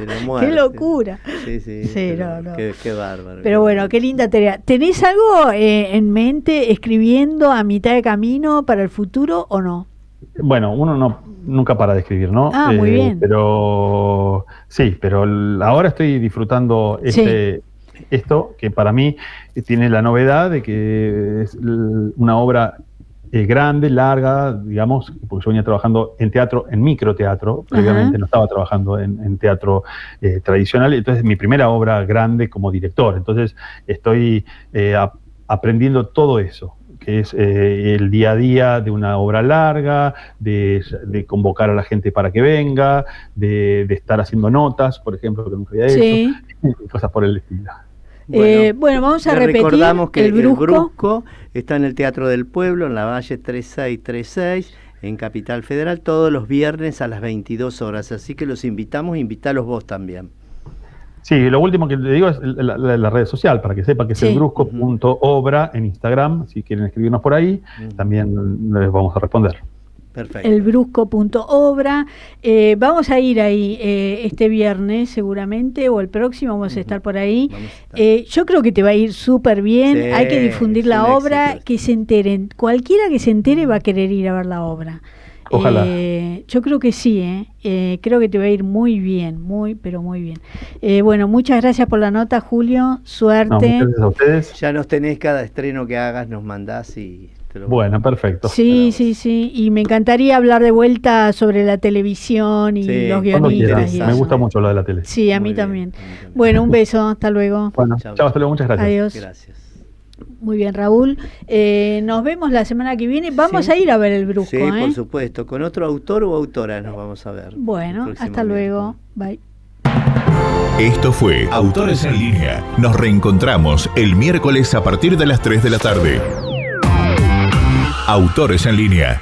la muerte. ¡Qué locura! Sí, no. Qué bárbaro. Pero bueno, qué linda tarea. ¿Tenés algo en mente escribiendo a mitad de camino para el futuro o no? Bueno, uno nunca para de escribir, ¿no? Muy bien. Pero sí, pero ahora estoy disfrutando esto que para mí tiene la novedad de que es una obra grande, larga, digamos, porque yo venía trabajando en teatro, en microteatro, previamente no estaba trabajando en teatro tradicional, entonces mi primera obra grande como director, entonces estoy aprendiendo todo eso, que es el día a día de una obra larga, de convocar a la gente para que venga, de estar haciendo notas, por ejemplo, que nunca había hecho, y cosas por el estilo. Bueno, vamos a repetir. Recordamos que el Brusco está en el Teatro del Pueblo, en la Valle 3636, en Capital Federal, todos los viernes a las 22 horas. Así que los invitamos, invítalos vos también. Sí, lo último que le digo es la red social, para que sepa que es el brusco.obra en Instagram. Si quieren escribirnos por ahí, también les vamos a responder. Perfecto. Elbrusco.obra. Vamos a ir ahí este viernes seguramente, o el próximo vamos a estar por ahí. Yo creo que te va a ir súper bien. Sí, hay que difundir la obra, que se enteren. Cualquiera que se entere va a querer ir a ver la obra. Ojalá. Yo creo que sí, creo que te va a ir muy bien, pero muy bien. Bueno, muchas gracias por la nota, Julio. Suerte. Muchas gracias a ustedes. Ya nos tenés, cada estreno que hagas nos mandás y... Bueno, perfecto. Sí. Y me encantaría hablar de vuelta sobre la televisión y los guionistas. Me gusta mucho lo de la tele. Sí, a mí también. Bueno, un beso, hasta luego. Bueno, chao, hasta luego, muchas gracias. Adiós. Gracias. Muy bien, Raúl. Nos vemos la semana que viene. Vamos a ir a ver el Brusco. Sí, por supuesto. Con otro autor o autora nos vamos a ver. Bueno, hasta luego. Bye. Esto fue Autores en Línea. Nos reencontramos el miércoles a partir de las 3 de la tarde. Autores en Línea.